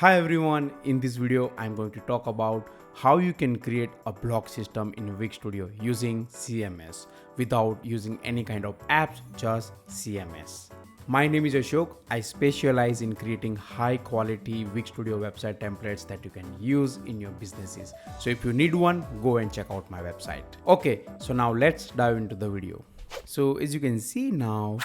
Hi everyone, in this video I'm going to talk about how you can create a blog system in Wix Studio using CMS without using any kind of apps, just CMS. My name is Ashok. I specialize in creating high quality Wix Studio website templates that you can use in your businesses. So if you need one, go and check out my website. Okay, so now let's dive into the video. So as you can see now,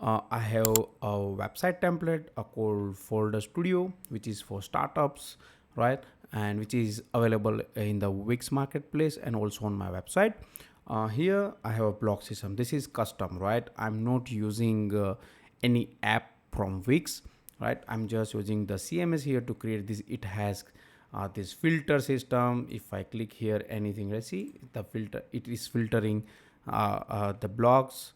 I have a website template called Folder Studio, which is for startups, right? And which is available in the Wix marketplace and also on my website. Here I have a blog system. This is custom, right? I'm not using any app from Wix, right? I'm just using the CMS here to create this. It has this filter system. If I click here, anything, let's see the filter, it is filtering the blogs.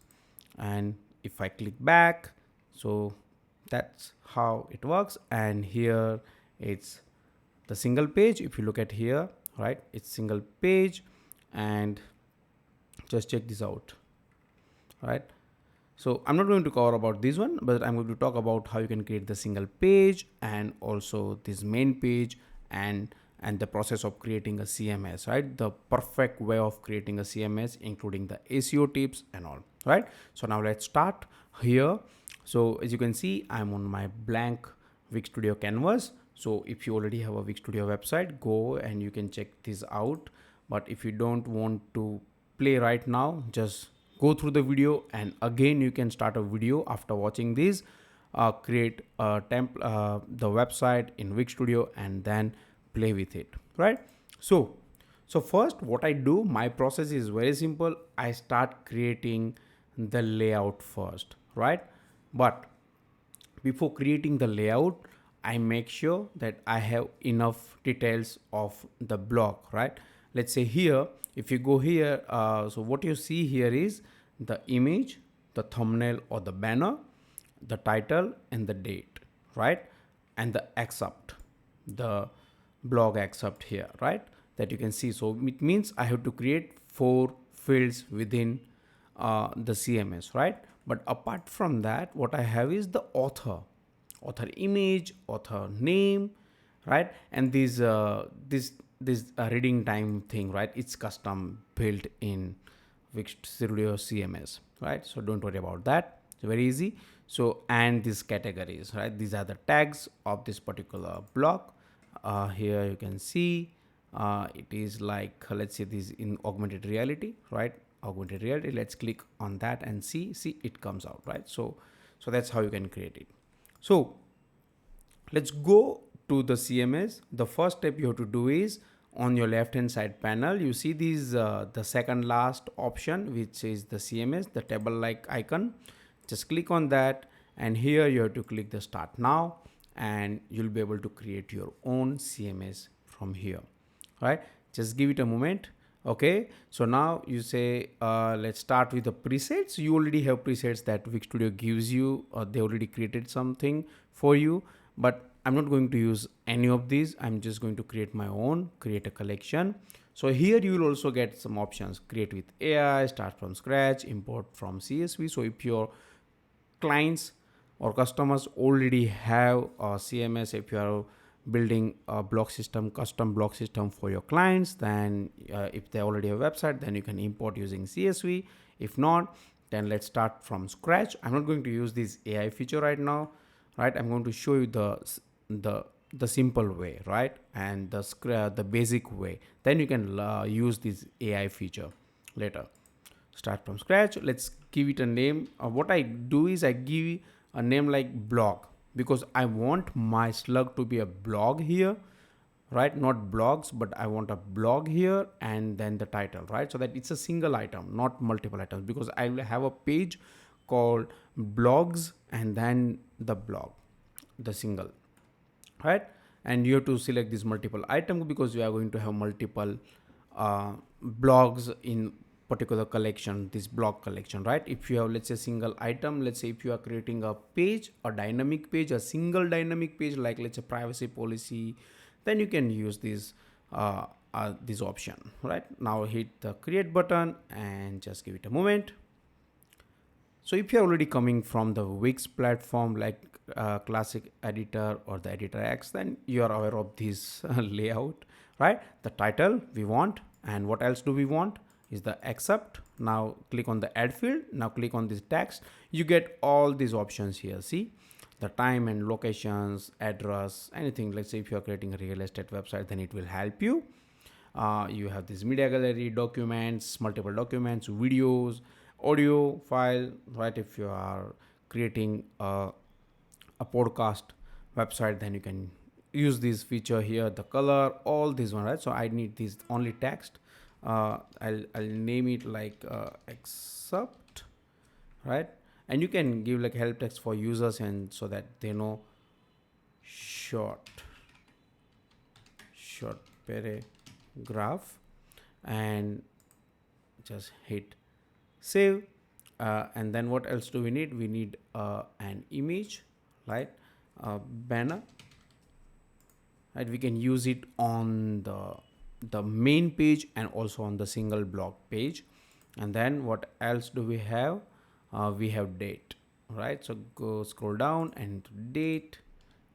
And if I click back, so that's how it works. And here it's the single page. If you look at here, right, it's single page. And just check this out, right? So I'm not going to cover about this one, but I'm going to talk about how you can create the single page and also this main page and the process of creating a CMS, right? The perfect way of creating a CMS, including the SEO tips and all, right? So now let's start here. So as you can see, I'm on my blank Wix Studio canvas. So if you already have a Wix Studio website, go and you can check this out. But if you don't want to play right now, just go through the video, and again you can start a video after watching this. Create a the website in Wix Studio and then play with it, right? So first what I do, my process is very simple. I start creating the layout first, right? But before creating the layout, I make sure that I have enough details of the blog, right? Let's say here, if you go here, so what you see here is the image, the thumbnail or the banner, the title and the date, right? And the excerpt, the blog excerpt here, right? That you can see. So it means I have to create 4 fields within the CMS, right? But apart from that, what I have is the author image, author name, right? And this reading time thing, right? It's custom built in Wix Studio CMS, right? So don't worry about that. It's very easy. So and these categories, right? These are the tags of this particular block. Here you can see it is like, let's say this in augmented reality, right? Augmented reality. Let's click on that and see it comes out, right? So that's how you can create it. So let's go to the CMS. The first step you have to do is on your left hand side panel, you see these the second last option, which is the CMS, the table like icon. Just click on that, and here you have to click the start now, and you'll be able to create your own CMS from here, right? Just give it a moment. Okay, so now you say let's start with the presets. You already have presets that Wix Studio gives you, they already created something for you, but I'm not going to use any of these. I'm just going to create my own, create a collection. So here you will also get some options: create with AI, start from scratch, import from CSV. So if your clients or customers already have a CMS, if you are building a blog system, custom blog system for your clients, then if they already have a website, then you can import using CSV. If not, then let's start from scratch. I'm not going to use this AI feature right now, right? I'm going to show you the simple way, right? And the basic way. Then you can use this AI feature later. Start from scratch. Let's give it a name. What I do is I give a name like blog, because I want my slug to be a blog here, right? Not blogs, but I want a blog here, and then the title, right? So that it's a single item, not multiple items, because I will have a page called blogs and then the blog, the single, right? And you have to select this multiple item because you are going to have multiple blogs in particular collection, this blog collection, right? If you have, let's say, single item, let's say if you are creating a page, a dynamic page, a single dynamic page, like let's say privacy policy, then you can use this option, right? Now hit the create button and just give it a moment. So if you're already coming from the Wix platform, like classic editor or the editor X, then you are aware of this layout, right? The title we want, and what else do we want is the accept. Now click on the add field. Now click on this text. You get all these options here. See the time and locations, address, anything. Let's say if you are creating a real estate website, then it will help you. You have this media gallery, documents, multiple documents, videos, audio file, right? If you are creating a podcast website, then you can use this feature here, the color, all this one, right? So I need this only text. I'll name it like accept, right? And you can give like help text for users, and so that they know short paragraph, and just hit save. And then what else do we need? We need an image, right? Banner, right? We can use it on the main page and also on the single blog page. And then what else do we have? We have date, right? So go scroll down and date,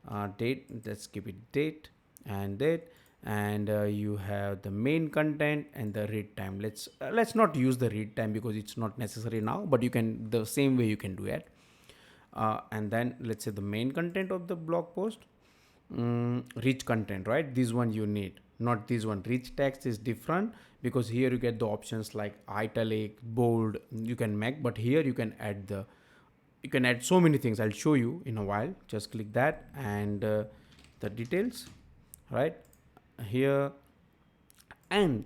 let's keep it date and date. And you have the main content and the read time. Let's not use the read time because it's not necessary now, but you can, the same way you can do it. And then let's say the main content of the blog post, rich content, right? This one you need, not this one. Rich text is different because here you get the options like italic, bold, you can make, but here you can add so many things. I'll show you in a while. Just click that, and the details, right here. And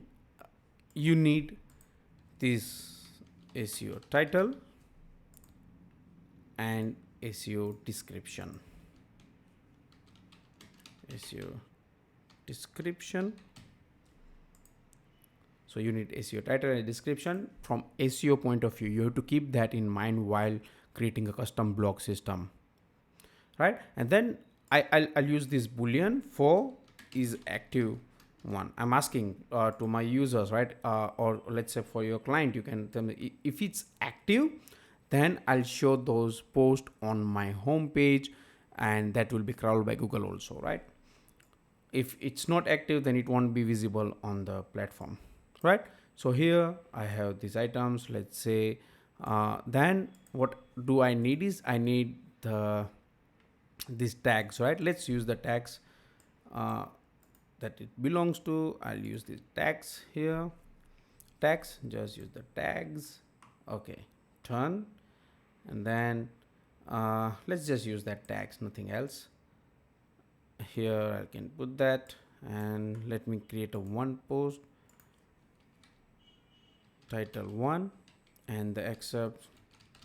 you need this SEO title and SEO description. So you need SEO title and description. From SEO point of view, you have to keep that in mind while creating a custom blog system, right? And then I'll use this boolean for is active one. I'm asking to my users, right? Or let's say for your client, you can tell me if it's active, then I'll show those posts on my home page, and that will be crawled by Google also, right? If it's not active, then it won't be visible on the platform, right? So here I have these items. Let's say then what do I need is I need these tags, right? Let's use the tags that it belongs to. I'll use these tags here. Tags, just use the tags. Okay, turn. And then let's just use that tags, nothing else. Here I can put that, and let me create a one post, title 1, and the accept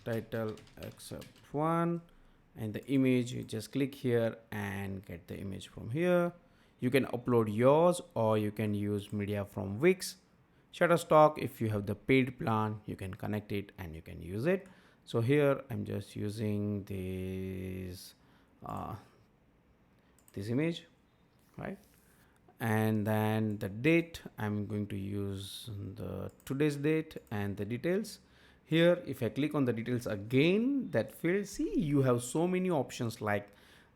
title accept 1, and the image, you just click here and get the image from here. You can upload yours, or you can use media from Wix. Shutterstock, if you have the paid plan, you can connect it and you can use it. So here I'm just using this image, right? And then the date, I'm going to use the today's date, and the details. Here if I click on the details again, that field, see you have so many options like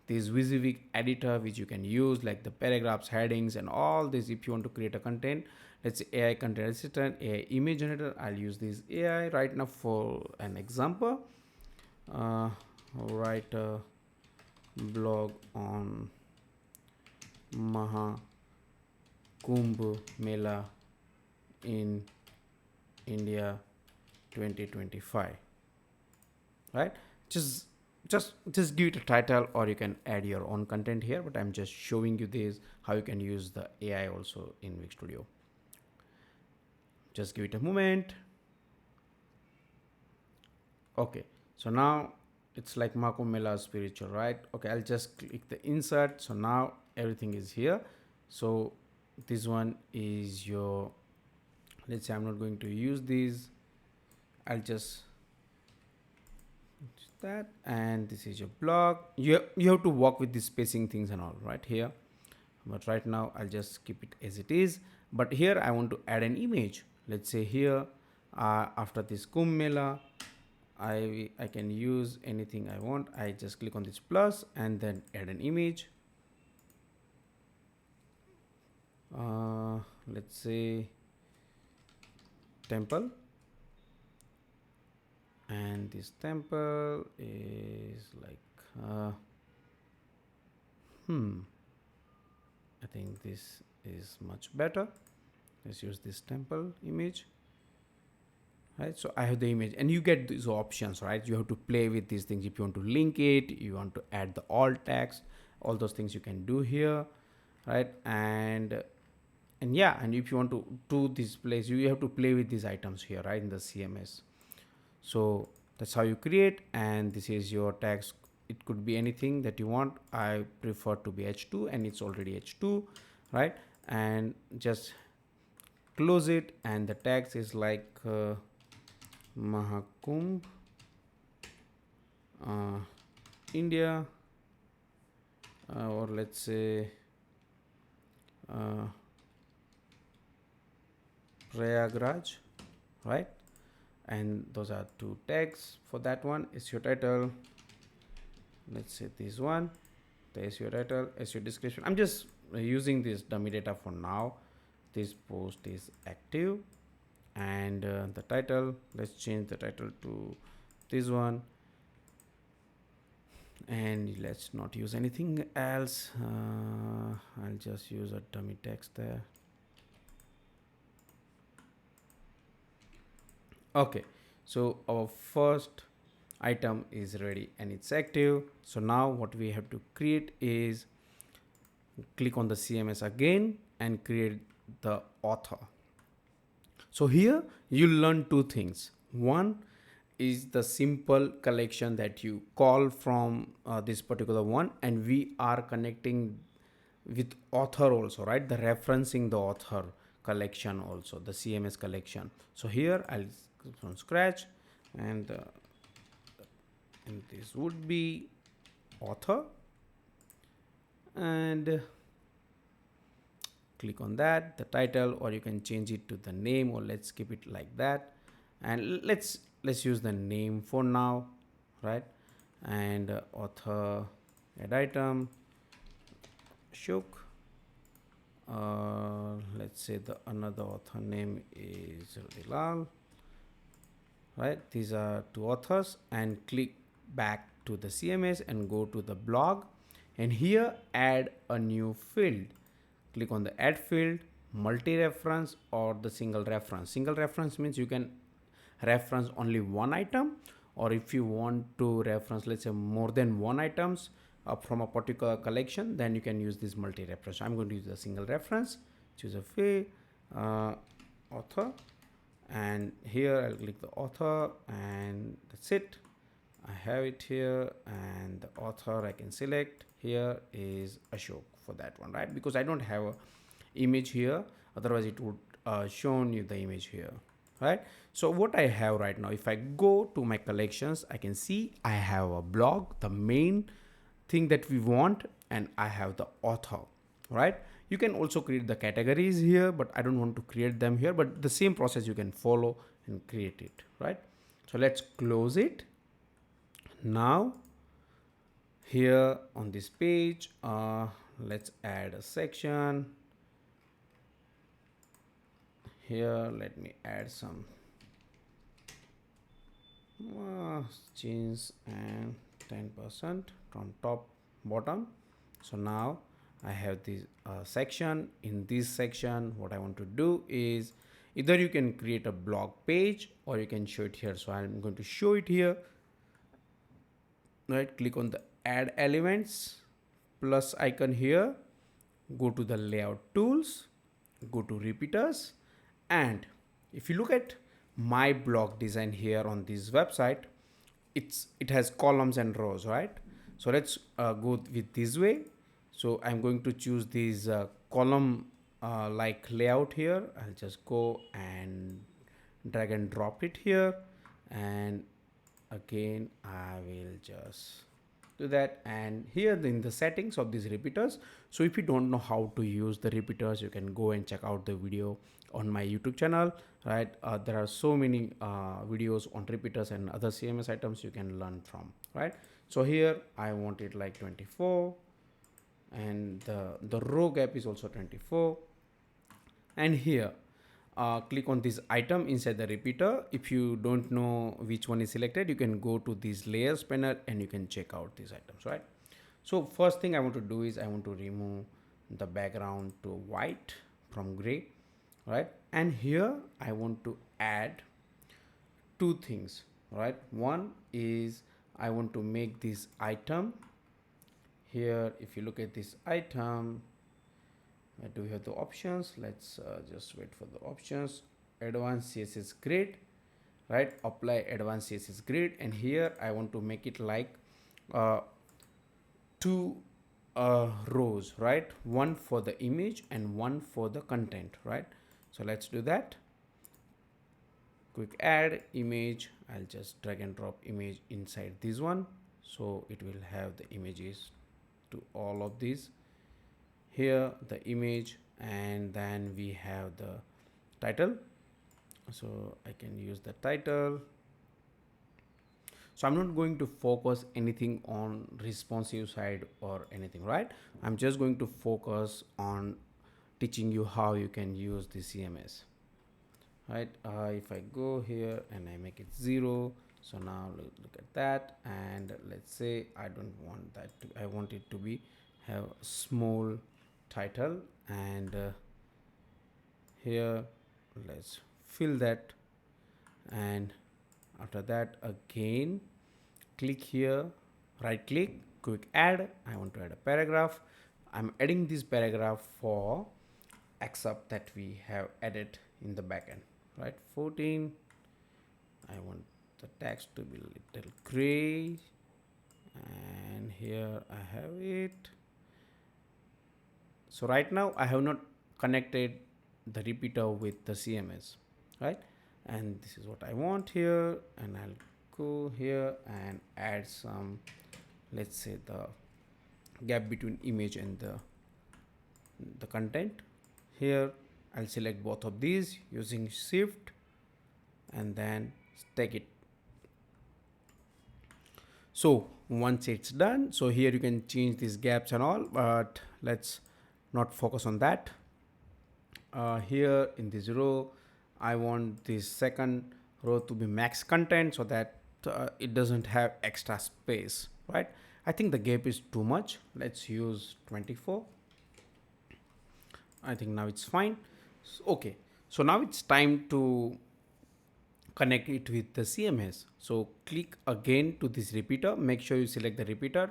this WYSIWYG editor which you can use, like the paragraphs, headings, and all this. If you want to create a content, let's say AI content assistant, AI image generator, I'll use this AI right now for an example. Write a blog on Maha Kumbh Mela in India 2025, right? Just give it a title, or you can add your own content here, but I'm just showing you this how you can use the AI also in Wix Studio. Just give it a moment. Okay, so now it's like Maha Kumbh Mela spiritual, right? Okay, I'll just click the insert. So now everything is here. So this one is your, let's say I'm not going to use these, I'll just that, and this is your blog. You have to work with the spacing things and all right here, but right now I'll just keep it as it is. But here I want to add an image. Let's say here after this Kumbh Mela, I can use anything I want. I just click on this plus and then add an image. Let's say temple, and this temple is like I think this is much better. Let's use this temple image. Right, so I have the image, and you get these options, right? You have to play with these things. If you want to link it, you want to add the alt text, all those things you can do here, right? And yeah, and if you want to do this place, you have to play with these items here, right, in the CMS. So that's how you create, and this is your text. It could be anything that you want. I prefer to be h2, and it's already h2, right? And just close it, and the text is like Mahakumbh, India, or let's say Prayagraj, right? And those are two tags for that one. SEO title, let's say this one, the SEO title, SEO description. I'm just using this dummy data for now. This post is active, and the title, let's change the title to this one, and let's not use anything else. I'll just use a dummy text there. Okay, so our first item is ready and it's active. So now what we have to create is click on the CMS again and create the author. So here you learn two things. One is the simple collection that you call from this particular one, and we are connecting with author also, right? The referencing the author collection also, the CMS collection. So here I'll from scratch, and this would be author, and click on that, the title, or you can change it to the name, or let's keep it like that, and let's use the name for now, right? And author, add item, Shuk. Let's say the another author name is Bilal, right? These are two authors, and click back to the CMS and go to the blog, and here add a new field. Click on the add field, multi-reference or the single reference. Single reference means you can reference only one item, or if you want to reference, let's say, more than one items from a particular collection, then you can use this multi-reference. I'm going to use the single reference, choose a field, author, and here I'll click the author, and that's it. I have it here, and the author I can select here is Ashok for that one, right? Because I don't have a image here, otherwise it would shown you the image here, right? So what I have right now, if I go to my collections, I can see I have a blog, the main thing that we want, and I have the author, right? You can also create the categories here, but I don't want to create them here, but the same process you can follow and create it, right? So let's close it. Now here on this page, let's add a section here. Let me add some jeans and 10% from top bottom. So now I have this section. In this section, what I want to do is either you can create a blog page or you can show it here. So I'm going to show it here, right? Click on the add elements plus icon here, go to the layout tools, go to repeaters, and if you look at my blog design here on this website, it has columns and rows, right? So let's go with this way. So I'm going to choose this column like layout here. I'll just go and drag and drop it here, and again I will just do that, and here in the settings of these repeaters, So if you don't know how to use the repeaters, you can go and check out the video on my YouTube channel, right? There are so many videos on repeaters and other CMS items you can learn from, right? So here I want it like 24, and the row gap is also 24. And here click on this item inside the repeater. If you don't know which one is selected, you can go to this layers panel and you can check out these items, right? So first thing I want to do is I want to remove the background to white from gray, right? And here I want to add two things, right? One is I want to make this item here. If you look at this item, do we have the options? Let's just wait for the options. Advanced CSS grid, right? Apply advanced CSS grid, and here I want to make it like two rows, right? One for the image and one for the content, right? So let's do that. Quick add image. I'll just drag and drop image inside this one, so it will have the images to all of these. Here the image, and then we have the title, so I can use the title. So I'm not going to focus anything on responsive side or anything, right? I'm just going to focus on teaching you how you can use the CMS, right? If I go here and I make it 0, so now look at that, and let's say I don't want that to, I want it to be have a small title, and here let's fill that, and after that again click here, right click, quick add. I want to add a paragraph. I'm adding this paragraph for except that we have added in the backend, right? 14. I want the text to be little gray, and here I have it. So right now I have not connected the repeater with the CMS, right? And this is what I want here, and I'll go here and add some, let's say, the gap between image and the content. Here I'll select both of these using shift and then take it. So once it's done, so here you can change these gaps and all, but let's not focus on that. Here in this row I want this second row to be max content, so that it doesn't have extra space, right? I think the gap is too much. Let's use 24. I think now it's fine. So, okay, so now it's time to connect it with the CMS. So click again to this repeater. Make sure you select the repeater,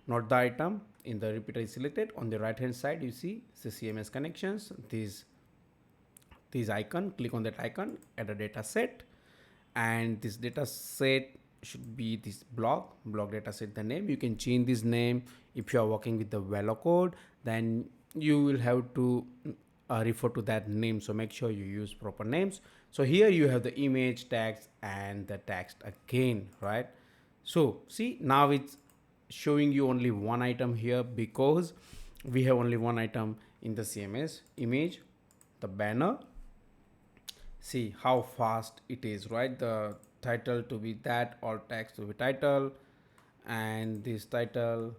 not the item. In the repeater is selected. On the right hand side you see the CMS connections, this icon. Click on that icon, add a data set, and this data set should be this block data set, the name. You can change this name. If you are working with the Velo code, then you will have to refer to that name, so make sure you use proper names. So here you have the image text and the text again, right? So see, now it's showing you only one item here because we have only one item in the CMS image, the banner. See how fast it is, right? The title to be that, all text to be title, and this title,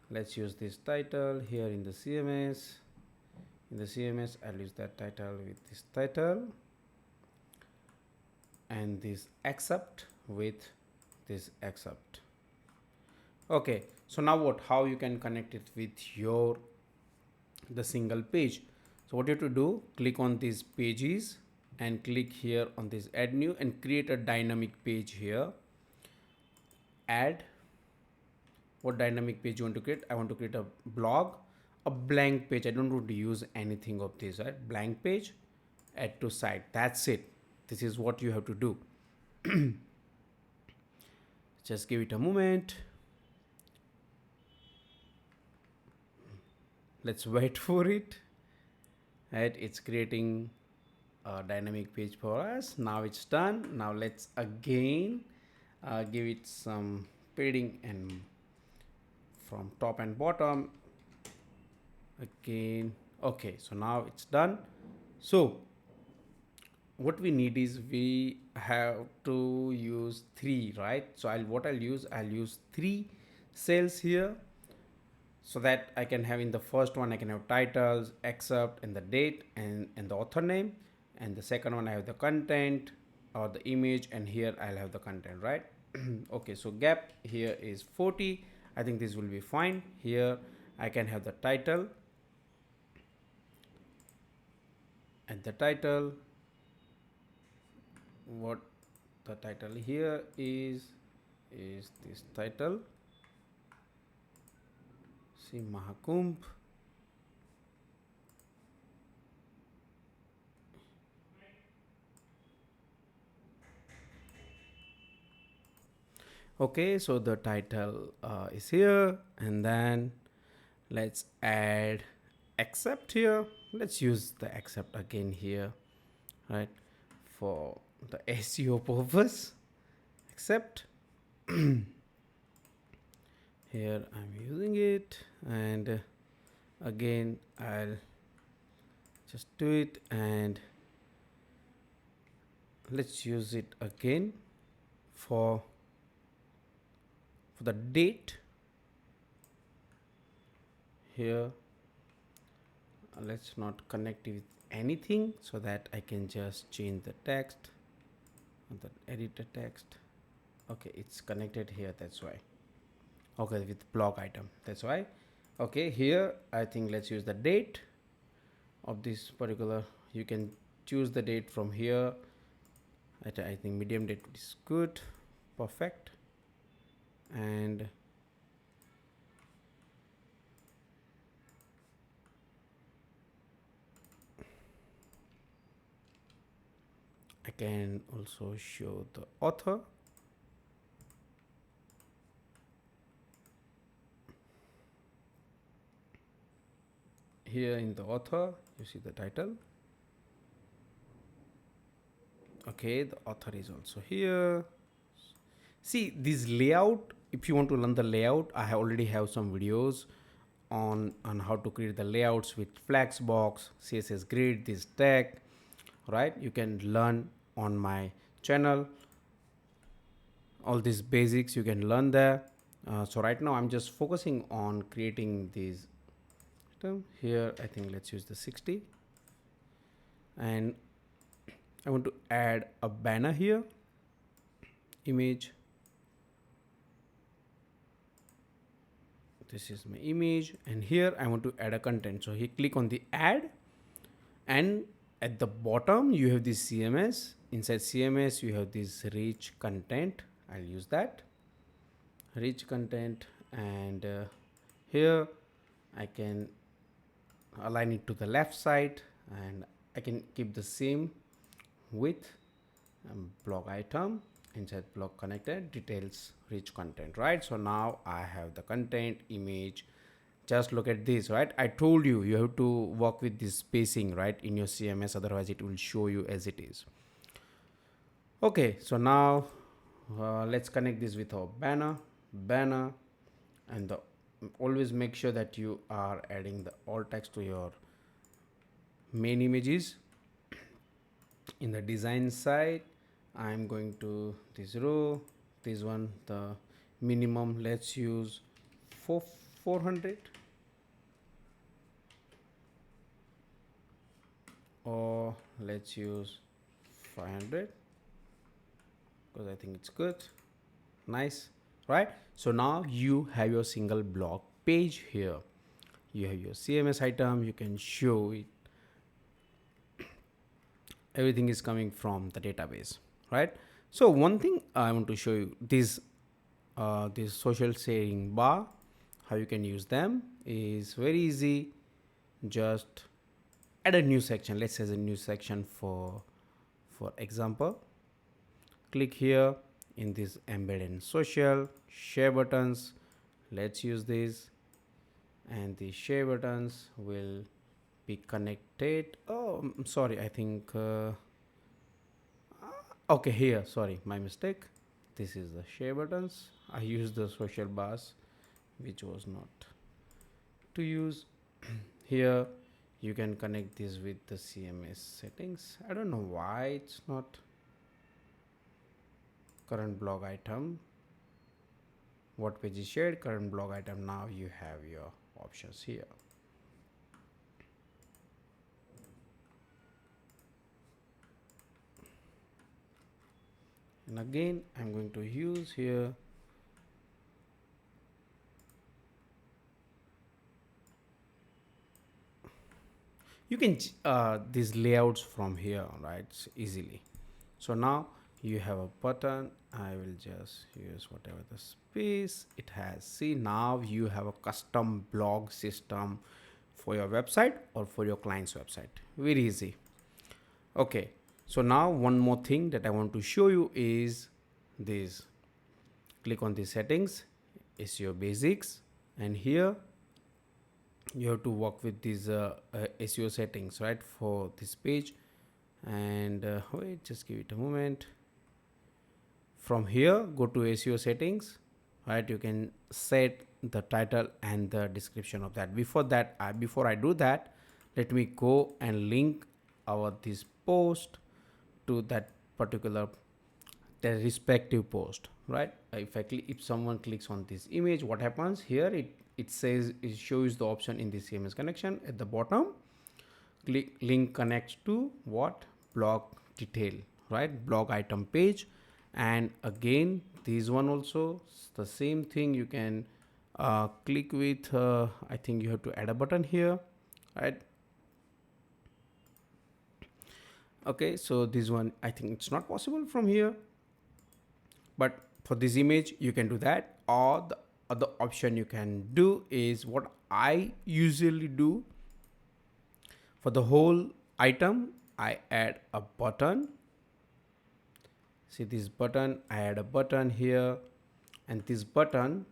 let's use this title here in the CMS. In the CMS I'll use that title with this title, and this accept with this accept. Okay, so now what, how you can connect it with your the single page? So what you have to do, click on these pages and click here on this add new and create a dynamic page here. Add, what dynamic page you want to create? I want to create a blog, a blank page. I don't want to use anything of this, right? Blank page, add to site. That's it. This is what you have to do. Just give it a moment. Let's wait for it. Right, it's creating a dynamic page for us. Now it's done. Now let's again give it some padding and from top and bottom. again. Okay, so now it's done. So what we need is we have to use three, right? So I'll use three cells here, so that I can have, in the first one I can have titles, excerpt, and the date, and the author name, and the second one I have the content or the image, and here I'll have the content, right? Okay, so gap here is 40. I think this will be fine. Here I can have the title, and the title, what the title here is this title, see, Mahakumbh. Okay, so the title is here, and then let's add accept here. Let's use the accept again here, right, for the SEO purpose. Accept. Here I'm using it, and again I'll just do it, and let's use it again for the date. Here let's not connect it with anything, so that I can just change the text, the editor text. Okay, it's connected here, that's why. Okay, with blog item, that's why. Okay, here I think let's use the date of this particular. You can choose the date from here. I think medium date is good, perfect. And I can also show the author. Here in the author, you see the title. Okay, the author is also here. See this layout. If you want to learn the layout, I already have some videos on how to create the layouts with Flexbox, CSS grid, this tag, right? You can learn on my channel. All these basics you can learn there. So right now I'm just focusing on creating these. Here I think let's use the 60, and I want to add a banner here, image. This is my image, and here I want to add a content. So here click on the add, and at the bottom you have this CMS. Inside CMS you have this rich content. I'll use that rich content, and here I can align it to the left side, and I can keep the same width, blog item, inside blog connected, details, rich content, right? So now I have the content, image. Just look at this, right? I told you you have to work with this spacing, right, in your CMS, otherwise it will show you as it is. Okay, so now let's connect this with our banner, and always make sure that you are adding the alt text to your main images. In the design side, I'm going to this row, this one, the minimum, let's use 400, or let's use 500, because I think it's good. Nice, right? So now you have your single blog page here. You have your CMS item, you can show it. Everything is coming from the database, right? So one thing I want to show you, this social sharing bar, how you can use them is very easy. Just add a new section. Let's say a new section for example. Click here in this embed in social share buttons. Let's use this, and the share buttons will be connected. Oh, I'm sorry, I think okay, here, sorry, my mistake. This is the share buttons. I used the social bars, which was not to use. here you can connect this with the CMS settings. I don't know why it's not current blog item. What page is shared? Current blog item. Now you have your options here. And again, I'm going to use here you can these layouts from here, right, easily. So now you have a button. I will just use whatever the space it has. See, now you have a custom blog system for your website or for your client's website. Very easy. Okay, so now one more thing that I want to show you is this. Click on the settings, SEO basics, and here you have to work with these SEO settings, right, for this page. And wait, just give it a moment. From here, go to SEO settings, right? You can set the title and the description of that. Before I do that, let me go and link our this post to that particular the respective post, right? If someone clicks on this image, what happens here? It says, it shows the option in the CMS connection at the bottom. Click link connects to what? Blog detail, right? Blog item page. And again, this one also the same thing. You can click with I think you have to add a button here, right? Okay, so this one I think it's not possible from here, but for this image you can do that. Or the other option you can do is what I usually do. For the whole item, I add a button. See this button, I add a button here, and this button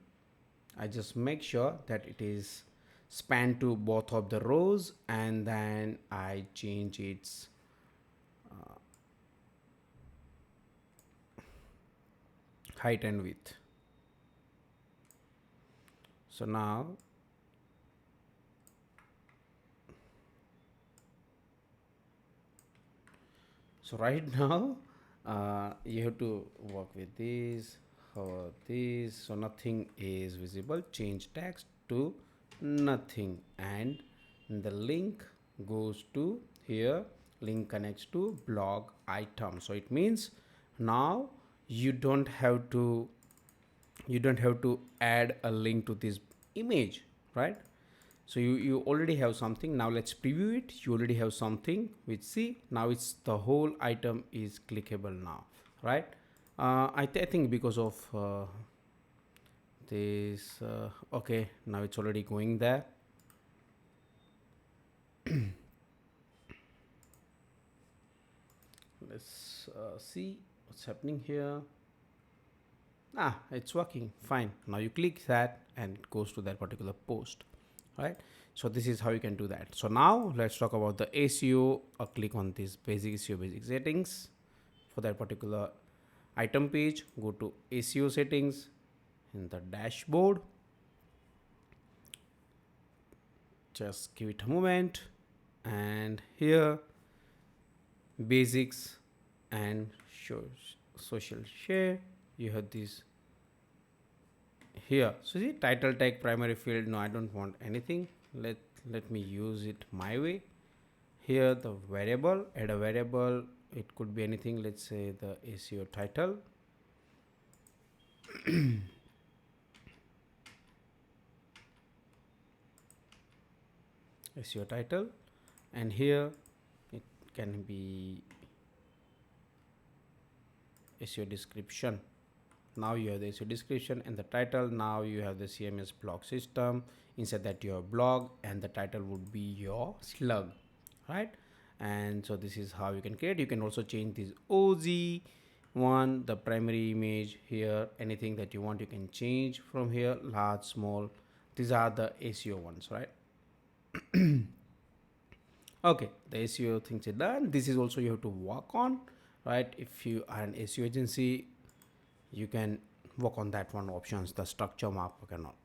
I just make sure that it is span to both of the rows, and then I change its height and width. So now right now you have to work with this, so nothing is visible. Change text to nothing, and the link goes to here. Link connects to blog item. So it means now you don't have to add a link to this image, right? So you already have something. Now let's preview it. You already have something which, see, now it's the whole item is clickable now, right? I think because of this okay, now it's already going there. Let's see what's happening here. It's working fine. Now you click that and it goes to that particular post, right? So this is how you can do that. So now let's talk about the SEO. Click on this basic SEO basic settings for that particular item page. Go to SEO settings in the dashboard. Just give it a moment, and here basics and social share, you have this here. So see, title tag, primary field. No, I don't want anything. Let me use it my way. Here the variable, add a variable. It could be anything. Let's say the SEO title. SEO title, and here it can be SEO description. Now you have the SEO description and the title. Now you have the CMS blog system. Inside that your blog, and the title would be your slug, right? And so this is how you can create. You can also change this OZ one, the primary image here. Anything that you want you can change from here, large, small. These are the SEO ones, right? Okay, the SEO things are done. This is also you have to work on, right? If you are an SEO agency, you can work on that one options, the structure markup and all.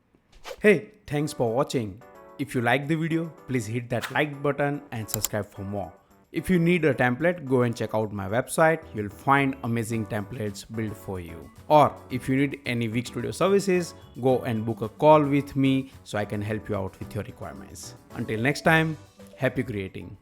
Hey, thanks for watching. If you like the video, please hit that like button and subscribe for more. If you need a template, go and check out my website. You'll find amazing templates built for you. Or if you need any Wix Studio services, go and book a call with me so I can help you out with your requirements. Until next time, happy creating.